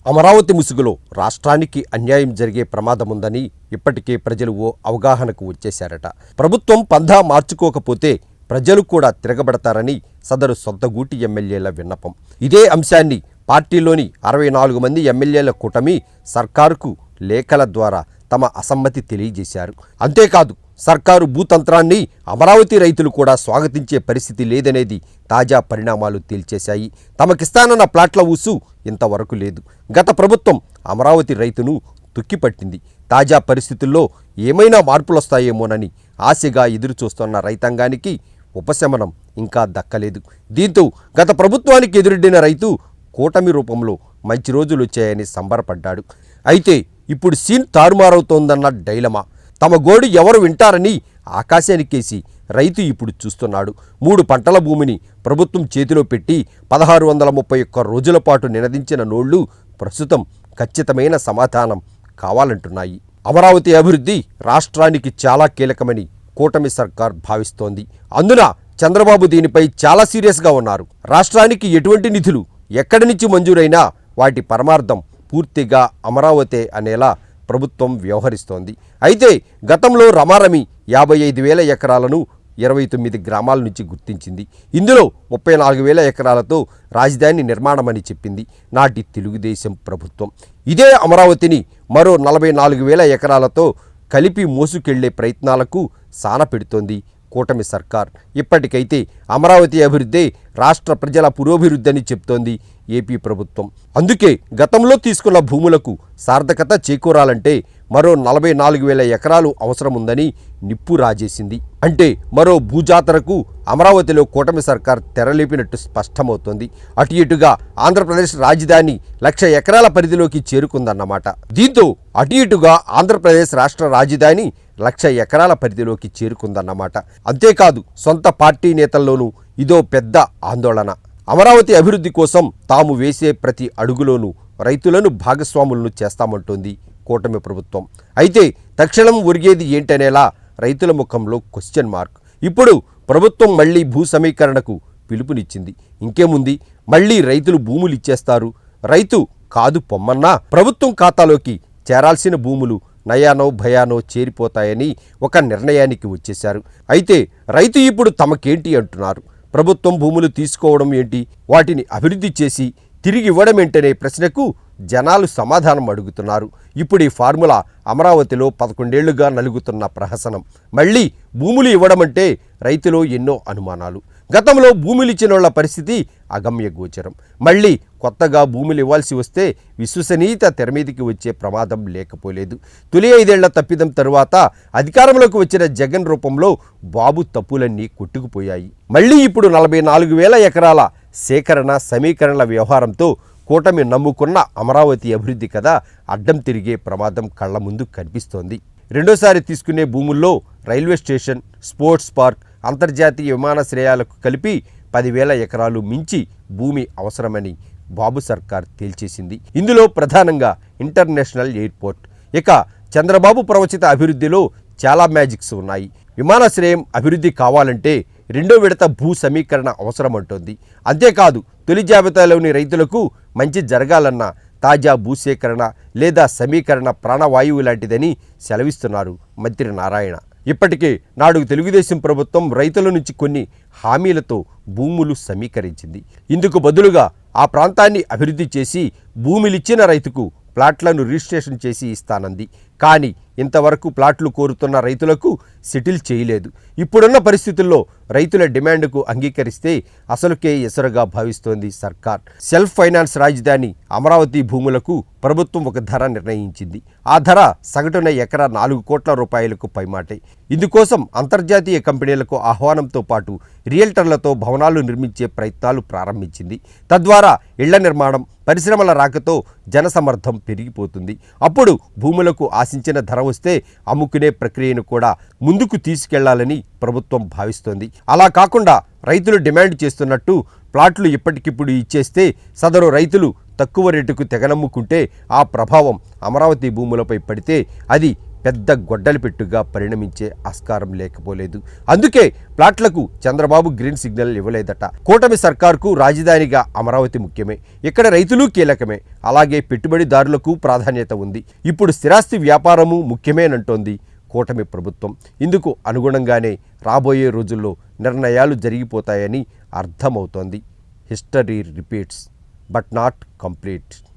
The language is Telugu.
అమరావతి ముసుగులో రాష్ట్రానికి అన్యాయం జరిగే ప్రమాదముందని ఇప్పటికే ప్రజలు ఓ అవగాహనకు వచ్చేశారట. ప్రభుత్వం పంధా మార్చుకోకపోతే ప్రజలు కూడా తిరగబడతారని సదరు సొంతగూటి ఎమ్మెల్యేల విన్నపం. ఇదే అంశాన్ని పార్టీలోని 64 మంది ఎమ్మెల్యేల కూటమి సర్కారుకు లేఖల ద్వారా తమ అసమ్మతి తెలియజేశారు. అంతేకాదు, సర్కారు భూతంత్రాన్ని అమరావతి రైతులు కూడా స్వాగతించే పరిస్థితి లేదనేది తాజా పరిణామాలు తేల్చేశాయి. తమకిస్తానన్న ప్లాట్ల ఊసు ఇంతవరకు లేదు. గత ప్రభుత్వం అమరావతి రైతును తుక్కిపట్టింది. తాజా పరిస్థితుల్లో ఏమైనా మార్పులొస్తాయేమోనని ఆశగా ఎదురుచూస్తున్న రైతాంగానికి ఉపశమనం ఇంకా దక్కలేదు. దీంతో గత ప్రభుత్వానికి ఎదురెడ్డిన రైతు కూటమి రూపంలో మంచి రోజులు వచ్చాయని సంబరపడ్డాడు. అయితే ఇప్పుడు సీన్ తారుమారవుతోందన్న డైలమా. తమ గోడు ఎవరు వింటారని ఆకాశానికేసి రైతు ఇప్పుడు చూస్తున్నాడు. 3 పంటల భూమిని ప్రభుత్వం చేతిలో పెట్టి 1631 రోజుల పాటు నినదించిన నోళ్లు ప్రస్తుతం ఖచ్చితమైన సమాధానం కావాలంటున్నాయి. అమరావతి అభివృద్ధి రాష్ట్రానికి చాలా కీలకమని కూటమి సర్కార్ భావిస్తోంది. అందున చంద్రబాబు దీనిపై చాలా సీరియస్గా ఉన్నారు. రాష్ట్రానికి ఎటువంటి నిధులు ఎక్కడి నుంచి మంజూరైనా వాటి పరమార్థం పూర్తిగా అమరావతి అనేలా ప్రభుత్వం వ్యవహరిస్తోంది. అయితే గతంలో రమారమి 55,000 ఎకరాలను 29 గ్రామాల నుంచి గుర్తించింది. ఇందులో 34,000 ఎకరాలతో రాజధాని నిర్మాణమని చెప్పింది నాటి తెలుగుదేశం ప్రభుత్వం. ఇదే అమరావతిని మరో 44,000 ఎకరాలతో కలిపి మోసుకెళ్లే ప్రయత్నాలకు సాన పెడుతోంది కూటమి సర్కార్. ఇప్పటికైతే అమరావతి అభివృద్ధి రాష్ట్ర ప్రజల పురోభివృద్ధి అని చెప్తోంది ఏపీ ప్రభుత్వం. అందుకే గతంలో తీసుకున్న భూములకు సార్థకత చేకూరాలంటే మరో 44,000 ఎకరాలు అవసరముందని నిప్పు రాజేసింది. అంటే మరో భూజాతరకు అమరావతిలో కూటమి సర్కార్ తెరలేపినట్టు స్పష్టమవుతోంది. అటు ఇటుగా ఆంధ్రప్రదేశ్ రాజధాని 1,00,000 ఎకరాల పరిధిలోకి చేరుకుందన్నమాట. దీంతో అటు ఇటుగా ఆంధ్రప్రదేశ్ రాష్ట్ర రాజధాని 1,00,000 ఎకరాల పరిధిలోకి చేరుకుందన్నమాట. అంతేకాదు, సొంత పార్టీ నేతల్లోనూ ఇదో పెద్ద ఆందోళన. అమరావతి అభివృద్ధి కోసం తాము వేసే ప్రతి అడుగులోనూ రైతులను భాగస్వాములను చేస్తామంటోంది కూటమి ప్రభుత్వం. అయితే తక్షణం ఒరిగేది ఏంటనేలా రైతుల ముఖంలో క్వశ్చన్ మార్క్. ఇప్పుడు ప్రభుత్వం మళ్లీ భూ సమీకరణకు పిలుపునిచ్చింది. ఇంకేముంది, మళ్లీ రైతులు భూములు ఇచ్చేస్తారు. రైతు కాదు పొమ్మన్నా ప్రభుత్వం ఖాతాలోకి చేరాల్సిన భూములు నయానో భయానో చేరిపోతాయని ఒక నిర్ణయానికి వచ్చేశారు. అయితే రైతు ఇప్పుడు తమకేంటి అంటున్నారు. ప్రభుత్వం భూములు తీసుకోవడం ఏంటి, వాటిని అభివృద్ధి చేసి తిరిగి ఇవ్వడం ఏంటనే ప్రశ్నకు జనాలు సమాధానం అడుగుతున్నారు. ఇప్పుడు ఈ ఫార్ములా అమరావతిలో 11 ఏళ్లుగా నలుగుతున్న ప్రహసనం. మళ్ళీ భూములు ఇవ్వడమంటే రైతులో ఎన్నో అనుమానాలు. గతంలో భూములు ఇచ్చిన వాళ్ళ పరిస్థితి అగమ్య గోచరం. మళ్ళీ కొత్తగా భూములు ఇవ్వాల్సి వస్తే విశ్వసనీయత తెరమీదికి వచ్చే ప్రమాదం లేకపోలేదు. తొలి 5 ఏళ్ల తప్పిదం తరువాత అధికారంలోకి వచ్చిన జగన్ రూపంలో బాబు తప్పులన్నీ కొట్టుకుపోయాయి. మళ్ళీ ఇప్పుడు 44,000 ఎకరాల సేకరణ సమీకరణల వ్యవహారంతో కూటమి నమ్ముకున్న అమరావతి అభివృద్ధి కథ అడ్డం తిరిగే ప్రమాదం కళ్ల ముందు కనిపిస్తోంది. రెండోసారి తీసుకునే భూముల్లో రైల్వే స్టేషన్, స్పోర్ట్స్ పార్క్, అంతర్జాతీయ విమానాశ్రయాలకు కలిపి 10,000 ఎకరాలు మించి భూమి అవసరమని బాబు సర్కార్ తేల్చేసింది. ఇందులో ప్రధానంగా ఇంటర్నేషనల్ ఎయిర్పోర్ట్. ఇక చంద్రబాబు ప్రవచిత అభివృద్ధిలో చాలా మ్యాజిక్స్ ఉన్నాయి. విమానాశ్రయం అభివృద్ధి కావాలంటే 2వ విడత భూ సమీకరణ అవసరమంటోంది. అంతేకాదు, తొలి జాబితాలోని రైతులకు మంచి జరగాలన్న తాజా భూసేకరణ లేదా సమీకరణ ప్రాణవాయువు లాంటిదని సెలవిస్తున్నారు మంత్రి నారాయణ. ఇప్పటికే నాడు తెలుగుదేశం ప్రభుత్వం రైతుల నుంచి కొన్ని హామీలతో భూములు సమీకరించింది. ఇందుకు బదులుగా ఆ ప్రాంతాన్ని అభివృద్ధి చేసి భూమిలిచ్చిన రైతుకు ప్లాట్లను రిజిస్ట్రేషన్ చేసి ఇస్తానంది. కానీ ఇంతవరకు ప్లాట్లు కోరుతున్న రైతులకు సెటిల్ చేయలేదు. ఇప్పుడున్న పరిస్థితుల్లో రైతుల డిమాండ్కు అంగీకరిస్తే అసలుకే ఎసరుగా భావిస్తోంది సర్కార్. సెల్ఫ్ ఫైనాన్స్ రాజధాని అమరావతి భూములకు ప్రభుత్వం ఒక ధర నిర్ణయించింది. ఆ ధర సగటున ఎకరా 4 కోట్ల రూపాయలకు పైమాటే. ఇందుకోసం అంతర్జాతీయ కంపెనీలకు ఆహ్వానంతో పాటు రియల్టర్లతో భవనాలు నిర్మించే ప్రయత్నాలు ప్రారంభించింది. తద్వారా ఇళ్ల నిర్మాణం, పరిశ్రమల రాకతో జనసమర్థం పెరిగిపోతుంది. అప్పుడు భూములకు ఆశించిన ధర వస్తే అమ్ముకునే ప్రక్రియను కూడా ముందుకు తీసుకెళ్లాలని ప్రభుత్వం భావిస్తోంది. అలా కాకుండా రైతులు డిమాండ్ చేస్తున్నట్టు ప్లాట్లు ఇప్పటికిప్పుడు ఇచ్చేస్తే సదరు రైతులు తక్కువ రేటుకు తెగనమ్ముకుంటే ఆ ప్రభావం అమరావతి భూములపై పడితే అది పెద్ద గొడ్డలి పెట్టుగా పరిణమించే ఆస్కారం లేకపోలేదు. అందుకే ప్లాట్లకు చంద్రబాబు గ్రీన్ సిగ్నల్ ఇవ్వలేదట. కూటమి సర్కార్కు రాజధానిగా అమరావతి ముఖ్యమే, ఇక్కడ రైతులు కీలకమే, అలాగే పెట్టుబడిదారులకు ప్రాధాన్యత ఉంది. ఇప్పుడు స్థిరాస్తి వ్యాపారము ముఖ్యమేనంటోంది కూటమి ప్రభుత్వం. ఇందుకు అనుగుణంగానే రాబోయే రోజుల్లో నిర్ణయాలు జరిగిపోతాయని అర్థమవుతోంది. History repeats but not complete.